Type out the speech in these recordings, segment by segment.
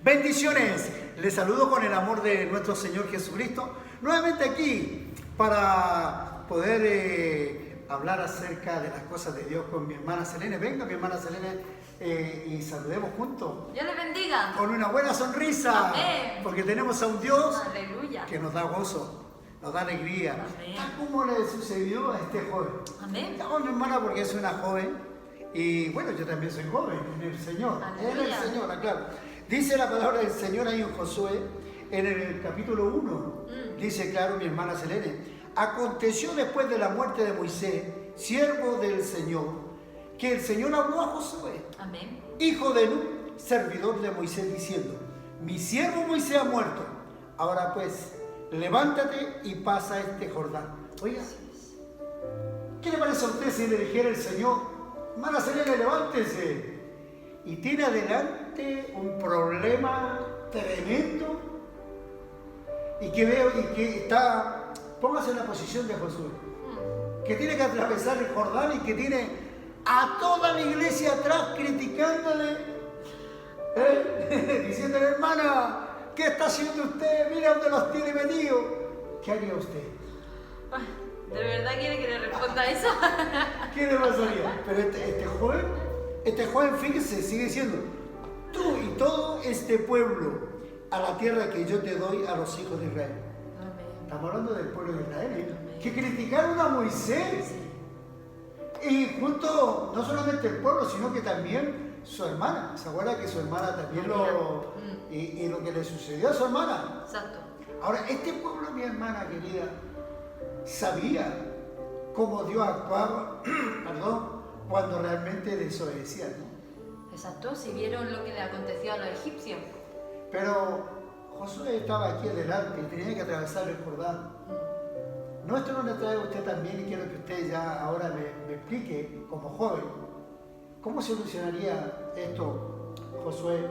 Bendiciones, les saludo con el amor de nuestro Señor Jesucristo, nuevamente aquí para poder hablar acerca de las cosas de Dios con mi hermana Selene. Venga mi hermana Selene y saludemos juntos. Dios le bendiga. Con una buena sonrisa. Amén. Porque tenemos a un Dios Aleluya. que nos da gozo, nos da alegría. Amén. Tal como le sucedió a este joven. Amén. Llamo a mi hermana porque es una joven y bueno, yo también soy joven en el Señor. Aleluya. En el Señor, claro. Dice la palabra del Señor ahí en Josué, en el capítulo 1. Dice claro mi hermana Selene: aconteció después de la muerte de Moisés, siervo del Señor, que el Señor habló a Josué, Amén. hijo de Nun, servidor de Moisés, diciendo: mi siervo Moisés ha muerto. Ahora pues, levántate y pasa este Jordán. Oiga, ¿qué le parece a usted si le dijera el Señor: hermana Selene, levántese? Y tiene adelante un problema tremendo y que veo y que está, póngase en la posición de Josué, que tiene que atravesar el Jordán y que tiene a toda la iglesia atrás criticándole, diciéndole: hermana, ¿qué está haciendo usted? Mira dónde los tiene metidos. ¿Qué haría usted? Ay, ¿de verdad quiere que le responda eso? ¿Qué le pasaría? Pero este joven, fíjese, sigue diciendo: tú y todo este pueblo a la tierra que yo te doy a los hijos de Israel. Amén. Estamos hablando del pueblo de Israel, Amén. que criticaron a Moisés. Y junto, no solamente el pueblo, sino que también su hermana. ¿Se acuerda que su hermana también y lo que le sucedió a su hermana? Exacto. Ahora, este pueblo, mi hermana querida, sabía cómo Dios actuaba, cuando realmente desobedecía, ¿no? Exacto, si vieron lo que le aconteció a los egipcios. Pero Josué estaba aquí adelante y tenía que atravesar el Jordán. ¿No esto no le trae a usted también? Y quiero que usted ya ahora me explique, como joven, ¿cómo solucionaría esto Josué,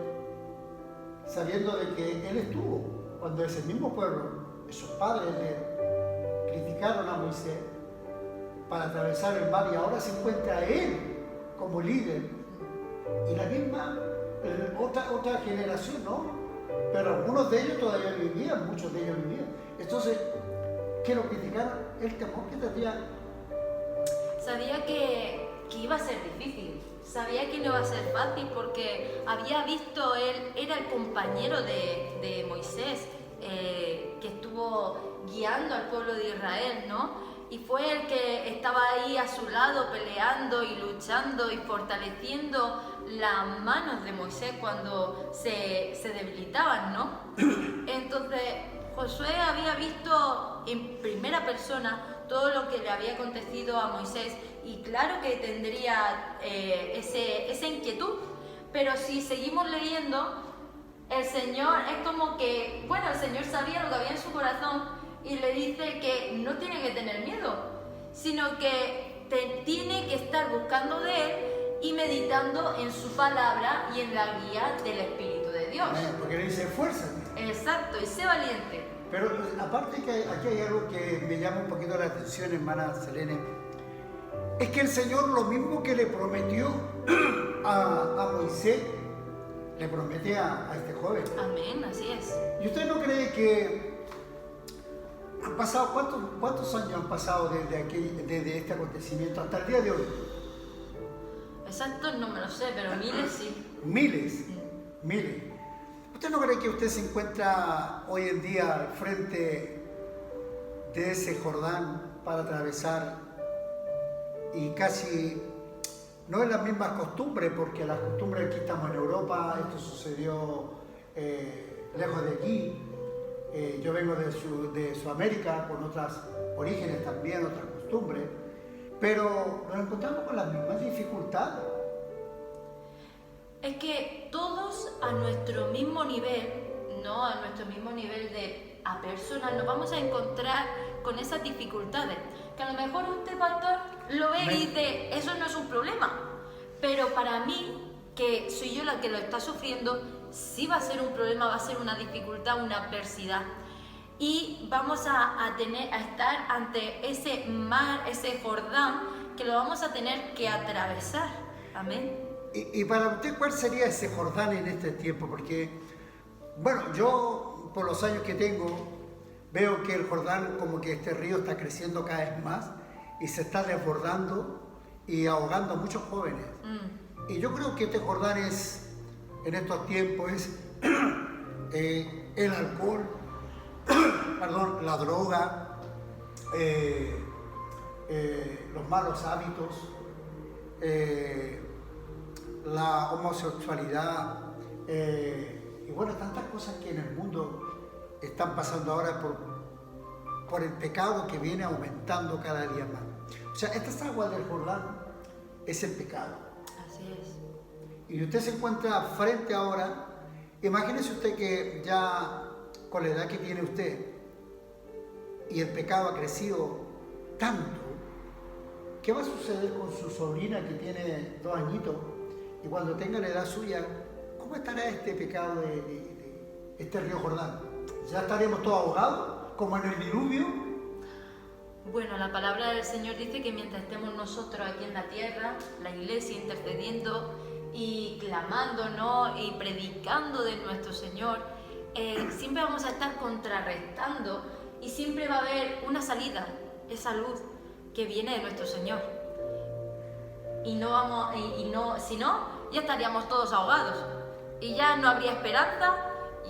sabiendo de que él estuvo cuando ese mismo pueblo, esos padres de él, criticaron a Moisés para atravesar el mar y ahora se encuentra él como líder y la misma otra generación, ¿no? Pero algunos de ellos todavía vivían, muchos de ellos vivían. Entonces, ¿qué lo criticaron? El temor que tendría. Sabía que iba a ser difícil, sabía que no iba a ser fácil porque había visto, él era el compañero de Moisés, que estuvo guiando al pueblo de Israel, ¿no? Y fue el que estaba ahí a su lado peleando y luchando y fortaleciendo las manos de Moisés cuando se debilitaban, ¿no? Entonces Josué había visto en primera persona todo lo que le había acontecido a Moisés y claro que tendría esa inquietud, pero si seguimos leyendo, el Señor es como que, bueno, el Señor sabía lo que había en su corazón y le dice que no tiene que tener miedo, sino que tiene que estar buscando de Él y meditando en su palabra y en la guía del Espíritu de Dios. Porque le dice: esfuérzate. Exacto, y sé valiente. Pero aparte que aquí hay algo que me llama un poquito la atención, hermana Selene, es que el Señor lo mismo que le prometió a Moisés, le promete a este joven. Amén, así es. ¿Y usted no cree que han pasado, cuántos años han pasado desde este acontecimiento hasta el día de hoy? Exacto, no me lo sé, pero miles sí. Miles. ¿Usted no cree que usted se encuentra hoy en día al frente de ese Jordán para atravesar y casi no es la misma costumbre, porque las costumbres aquí estamos en Europa, esto sucedió lejos de aquí, yo vengo de Sudamérica con otros orígenes también, otras costumbres, pero nos encontramos con las mismas dificultades. Es que todos a nuestro mismo nivel, ¿no? A nuestro mismo nivel a personas, nos vamos a encontrar con esas dificultades. Que a lo mejor usted, pastor, lo ve y dice: eso no es un problema. Pero para mí, que soy yo la que lo está sufriendo, sí va a ser un problema, va a ser una dificultad, una adversidad. Y vamos a estar ante ese mar, ese Jordán, que lo vamos a tener que atravesar. Amén. Y para usted, ¿cuál sería ese Jordán en este tiempo? Porque Bueno, yo por los años que tengo veo que el Jordán, como que este río está creciendo cada vez más y se está desbordando y ahogando a muchos jóvenes. Y yo creo que este Jordán es, en estos tiempos, es el alcohol, perdón, la droga, los malos hábitos, la homosexualidad, y bueno, tantas cosas que en el mundo están pasando ahora por el pecado que viene aumentando cada día más. O sea, estas aguas del Jordán es el pecado. Así es. Y usted se encuentra frente ahora, imagínese usted que ya con la edad que tiene usted y el pecado ha crecido tanto, ¿qué va a suceder con su sobrina que tiene 2 añitos? Y cuando tenga la edad suya, ¿cómo estará este pecado de este río Jordán? ¿Ya estaremos todos ahogados, como en el diluvio? Bueno, la palabra del Señor dice que mientras estemos nosotros aquí en la tierra, la iglesia intercediendo y clamando, ¿no?, y predicando de nuestro Señor, siempre vamos a estar contrarrestando y siempre va a haber una salida, esa luz que viene de nuestro Señor. Y no vamos, si no, ya estaríamos todos ahogados y ya no habría esperanza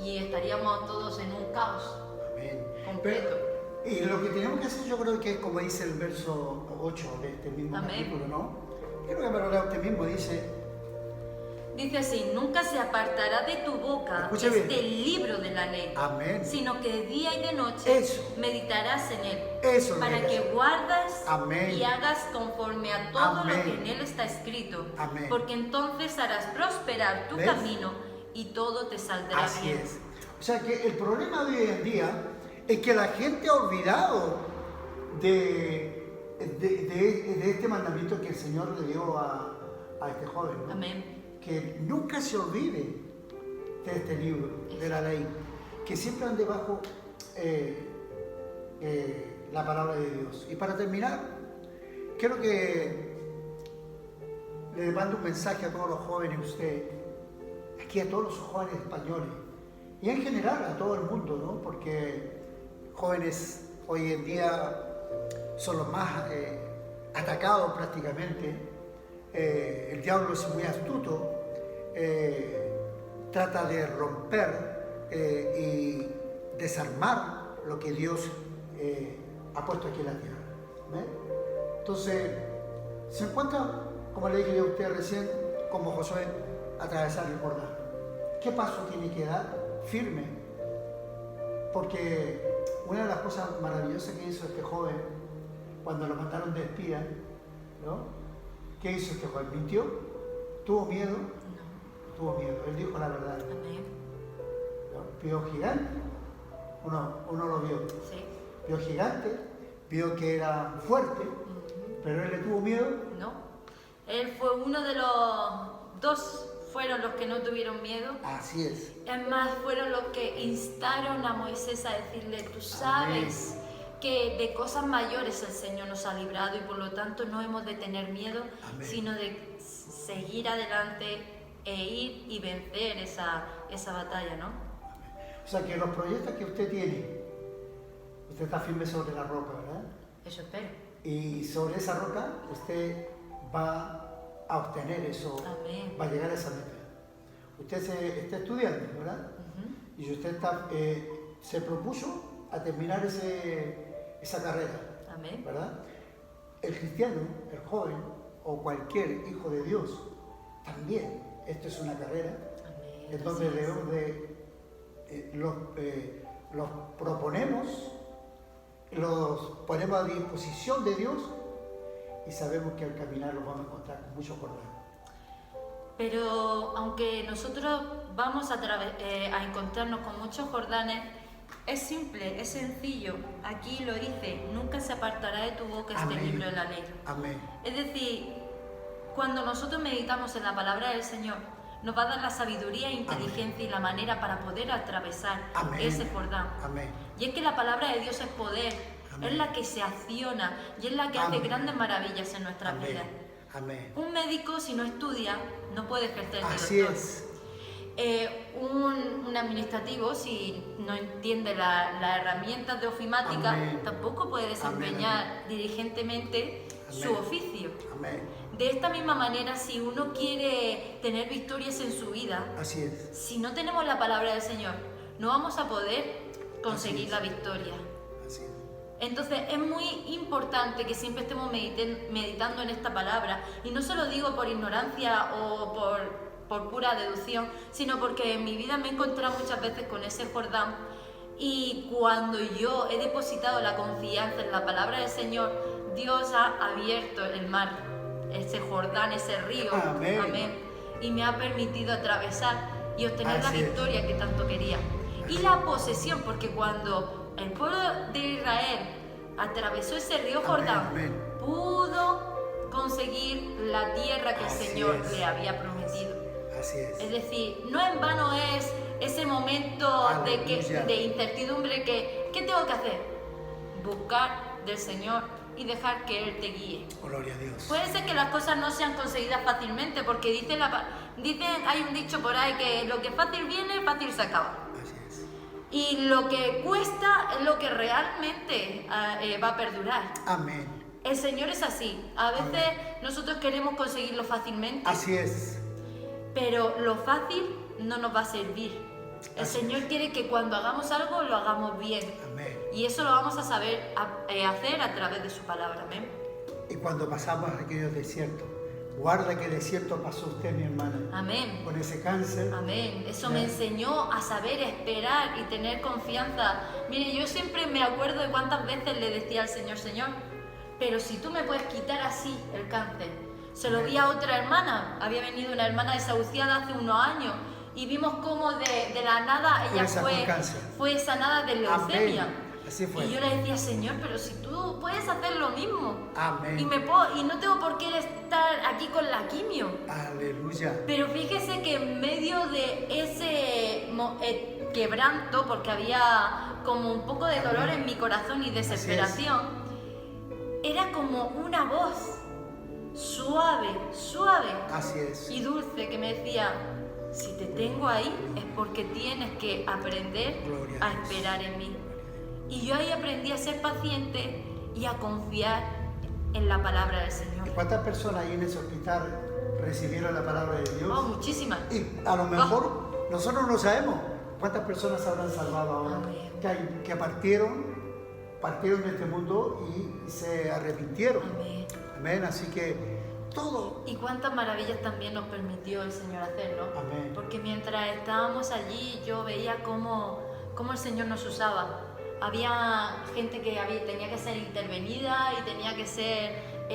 y estaríamos todos en un caos. Amén. Completo. Y lo que tenemos que hacer, yo creo que es como dice el verso 8 de este mismo Amén. capítulo, ¿no? Quiero que me lo lea usted mismo, dice así: nunca se apartará de tu boca Escuche este bien. libro de la ley, Amén. sino que de día y de noche Eso. meditarás en él, Eso para es. que guardes Amén. y hagas conforme a todo Amén. lo que en él está escrito, Amén. porque entonces harás prosperar tu ¿Ves? camino y todo te saldrá Así bien. es. O sea que el problema de hoy en día es que la gente ha olvidado de este mandamiento que el Señor le dio a este joven, ¿no? Amén. Que nunca se olvide de este libro, de la ley, que siempre ande bajo la palabra de Dios. Y para terminar, quiero que le mando un mensaje a todos los jóvenes, usted, aquí a todos los jóvenes españoles, y en general a todo el mundo, ¿no? Porque jóvenes hoy en día son los más atacados prácticamente. El diablo es muy astuto, trata de romper y desarmar lo que Dios ha puesto aquí en la tierra. ¿Ve? Entonces, se encuentra, como le dije yo a usted recién, como Josué, atravesar el Jordán. ¿Qué paso tiene que dar? Firme. Porque una de las cosas maravillosas que hizo este joven cuando lo mandaron de espía, ¿no? ¿Qué hizo este joven? ¿Mintió? ¿Tuvo miedo? No. Tuvo miedo. Él dijo la verdad. Amén. ¿No? Vio gigante. Uno lo vio. Sí. Vio gigante, vio que era fuerte, pero él le tuvo miedo. No. Él fue uno de los dos, fueron los que no tuvieron miedo. Así es. Es más, fueron los que instaron a Moisés a decirle: tú sabes que de cosas mayores el Señor nos ha librado y por lo tanto no hemos de tener miedo, Amén. sino de seguir adelante e ir y vencer esa batalla, ¿no? O sea que los proyectos que usted tiene, usted está firme sobre la roca, ¿verdad? Eso espero. Y sobre esa roca usted va a obtener eso, Amén. va a llegar a esa meta. Usted está estudiando, ¿verdad? Y usted se propuso a terminar esa carrera, Amén. ¿verdad? El cristiano, el joven o cualquier hijo de Dios, también, esto es una carrera, Amén. en donde Así es. debemos de, los proponemos, los ponemos a disposición de Dios y sabemos que al caminar los vamos a encontrar con mucho Jordán. Pero aunque nosotros vamos a encontrarnos con muchos Jordanes, es simple, es sencillo. Aquí lo dice: nunca se apartará de tu boca este Amén. libro de la ley. Amén. Es decir, cuando nosotros meditamos en la palabra del Señor, nos va a dar la sabiduría, inteligencia y la manera para poder atravesar Amén. ese Jordán. Amén. Y es que la palabra de Dios es poder, Amén. es la que se acciona y es la que Amén. hace grandes maravillas en nuestras Amén. vidas. Amén. Un médico, si no estudia, no puede ejercer de Así doctor. es. un administrativo, si no entiende las herramientas de ofimática, Amén. tampoco puede desempeñar diligentemente su Amén. oficio. Amén. De esta misma manera, si uno quiere tener victorias en su vida, Así es. si no tenemos la palabra del Señor, no vamos a poder conseguir es. la victoria. Así es. Entonces es muy importante que siempre estemos meditando en esta palabra, y no se lo digo por ignorancia o por pura deducción, sino porque en mi vida me he encontrado muchas veces con ese Jordán, y cuando yo he depositado la confianza en la palabra del Señor, Dios ha abierto el mar, ese Jordán, ese río, Amén. y me ha permitido atravesar y obtener la Así es. victoria que tanto quería. Y la posesión, porque cuando el pueblo de Israel atravesó ese río Jordán, Amén. pudo conseguir la tierra que el Así Señor es. le había prometido. Así es. Es decir, no en vano es ese momento Aleluya. de incertidumbre que, ¿qué tengo que hacer? Buscar del Señor y dejar que Él te guíe. Gloria a Dios. Puede ser que las cosas no sean conseguidas fácilmente, porque dicen, hay un dicho por ahí que lo que fácil viene, fácil se acaba. Así es. Y lo que cuesta es lo que realmente va a perdurar. Amén. El Señor es así. A veces nosotros queremos conseguirlo fácilmente, Así es. pero lo fácil no nos va a servir. El Así Señor quiere que cuando hagamos algo lo hagamos bien. Amén. Y eso lo vamos a saber hacer a través de su palabra. Amén. Y cuando pasamos aquellos desiertos, guarda qué desierto pasó usted, mi hermana, Amén. con ese cáncer. Amén. Eso Ya. me enseñó a saber esperar y tener confianza. Mire, yo siempre me acuerdo de cuántas veces le decía al Señor, Señor, pero si tú me puedes quitar así el cáncer. Se lo di a otra hermana. Había venido una hermana desahuciada hace unos años y vimos cómo de la nada ella fue sanada de leucemia. Amén. Así fue. Y yo le decía, Señor, pero si tú puedes hacer lo mismo. Amén. Y no tengo por qué estar aquí con la quimio. Aleluya. Pero fíjese que en medio de ese quebranto, porque había como un poco de dolor en mi corazón y desesperación, era como una voz suave, suave Así es. y dulce que me decía, si te tengo ahí es porque tienes que aprender Gloria a a Dios. esperar en mí. Y yo ahí aprendí a ser paciente y a confiar en la palabra del Señor. ¿Y cuántas personas ahí en ese hospital recibieron la palabra de Dios? Oh, muchísimas. Y a lo mejor nosotros no sabemos cuántas personas se habrán salvado ahora. Amén. Que partieron de este mundo y se arrepintieron. Amén. Amén. Así que todo. Y cuántas maravillas también nos permitió el Señor hacer, ¿no? Amén. Porque mientras estábamos allí, yo veía cómo el Señor nos usaba. Había gente que tenía que ser intervenida y tenía que ser...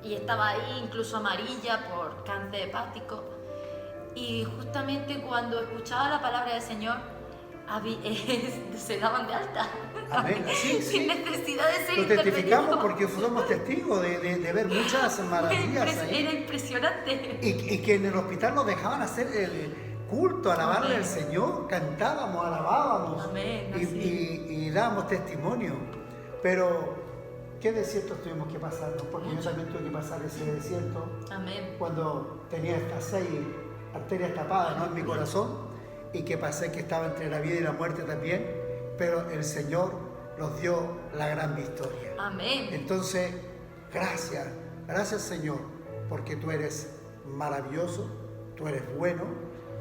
y estaba ahí incluso amarilla por cáncer hepático. Y justamente cuando escuchaba la palabra del Señor, se daban de alta. Amén. Sí, sí. Sin necesidad de ser Lo testificamos intervenido. porque somos testigos de ver muchas maravillas ahí. Era impresionante. Y que en el hospital nos dejaban hacer el culto, alabarle Amén. al Señor, cantábamos, alabábamos. Amén, así. Y dábamos testimonio. Pero, ¿qué desiertos tuvimos que pasar? ¿No? Porque yo también tuve que pasar ese desierto Amén. cuando tenía estas 6 arterias tapadas, ¿no?, en mi corazón, y que pasé que estaba entre la vida y la muerte también, pero el Señor nos dio la gran victoria. Amén. Entonces, gracias Señor, porque tú eres maravilloso, tú eres bueno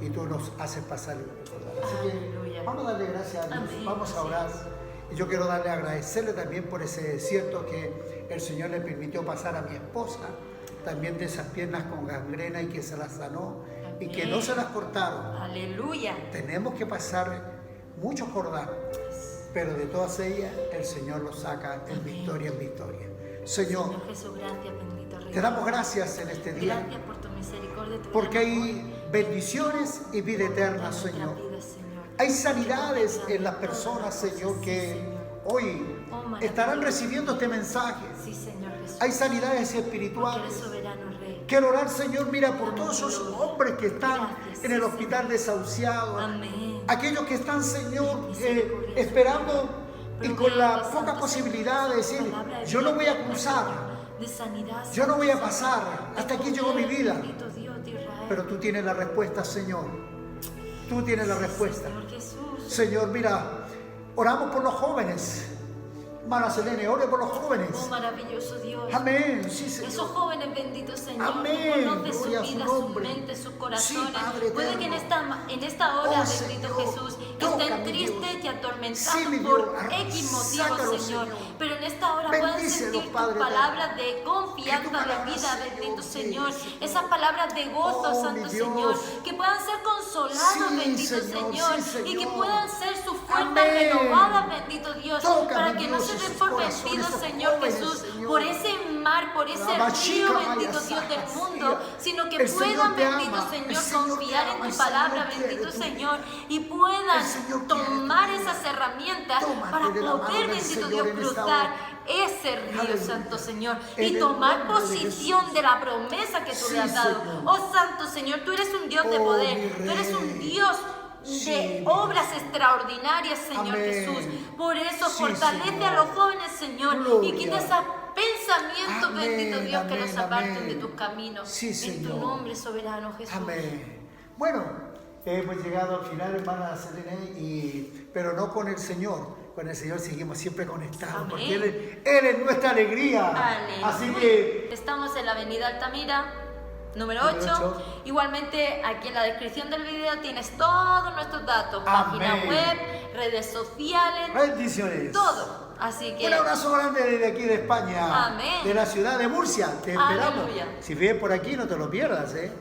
y tú nos haces pasar lo mejor. Así Aleluya. que vamos a darle gracias a Dios, Amén. vamos a orar. Y yo quiero agradecerle también por ese desierto que el Señor le permitió pasar a mi esposa, también de esas piernas con gangrena y que se las sanó y que no se las cortaron. Aleluya. Tenemos que pasar mucho Jordán, pero de todas ellas el Señor los saca en victoria en victoria. Señor, Señor Jesús, gracias, bendito Rey. te damos gracias en este día, Gracias por tu misericordia, tu porque gran hay amor. bendiciones y vida eterna, En nuestra Señor. vida, Señor. Hay sanidades en las Todas personas, cosas, Señor, sí, que Señor. hoy Oh, maravilloso. estarán recibiendo este mensaje. Sí, Señor Jesús. Hay sanidades Porque eres espirituales. soberano, Rey. Quiero orar, Señor, mira, por todos esos hombres que están Gracias, en el sí, hospital desahuciados. Amén. Aquellos que están, Señor, Misericordia, esperando y con la Provéenos, poca Santo posibilidad de decir, Señor, palabra de yo no vida voy a eterna, cruzar, Señor, de sanidad, yo no voy a Señor. pasar, hasta aquí llegó mi vida. Bendito Dios de Israel. Pero tú tienes la respuesta, Señor. tú tienes la respuesta. Señor Jesús. Señor, mira, oramos por los jóvenes. Hermana Selene, ore por los jóvenes. Oh, maravilloso Dios. Amén. Sí, Señor. Esos jóvenes, bendito Señor, Amén. tú conoces su Gloria a su vida, su nombre. mente, sus corazones. Sí, Padre Puede que en eterno. esta hora, Oh, bendito Señor, Jesús, tócame, estén tristes Dios. y atormentados Sí, mi por Dios. X Sácalo, motivos, Señor. Señor. Pero en esta hora puedan Bendícelos, sentir Padre tus eterno. palabras de Que tu confianza, palabra, de vida, Señor, bendito sí, Señor. Señor. Esas palabras de gozo, Oh, Santo mi Dios. Señor. Que puedan ser consolados, Sí, bendito Señor, sí, Y que Señor. puedan ser sus fuerzas Amén. renovadas, bendito Dios. Toca, Para mi que no Dios, se den esos por corazones, vencidos, esos Señor jóvenes, Jesús, Señor. por ese mar, por ese La río, chica, bendito vaya, Dios del saca, mundo, sí. sino que El Señor puedan, te bendito ama, el Señor, Señor te confiar ama, en tu el palabra, Señor quiere bendito tu Señor, vida. y puedan El Señor quiere tomar tu vida. esas herramientas Tómate para de la mano poder, del bendito Señor Dios, en esta cruzar hora. ese río, Aleluya. Santo Señor, En y el tomar nombre de posición Jesús. de la promesa que tú Sí, le has dado. Señor. Oh Santo Señor, tú eres un Dios de Oh, poder, mi tú eres un Rey. Dios Sí, de mi obras Dios. extraordinarias, Señor Amén. Jesús. Por eso Sí, fortalece Señor. a los jóvenes, Señor, Gloria. y quita esos pensamientos, Amén, bendito Dios, que amén, los aparten amén. de tus caminos. Sí, en tu Señor. nombre, soberano Jesús. Amén. Bueno, hemos llegado al final, hermana Selene, pero no con el Señor. Con el Señor seguimos siempre conectados, Amén. porque Él es nuestra alegría. Aleluya. Así que Estamos en la avenida Altamira, número Número 8. ocho. Igualmente, aquí en la descripción del video tienes todos nuestros datos. Página Amén. web, redes sociales, bendiciones. todo. Así que Un abrazo grande desde aquí de España, Amén. de la ciudad de Murcia. Te esperamos. Aleluya. Si vives por aquí, no te lo pierdas, ¿eh?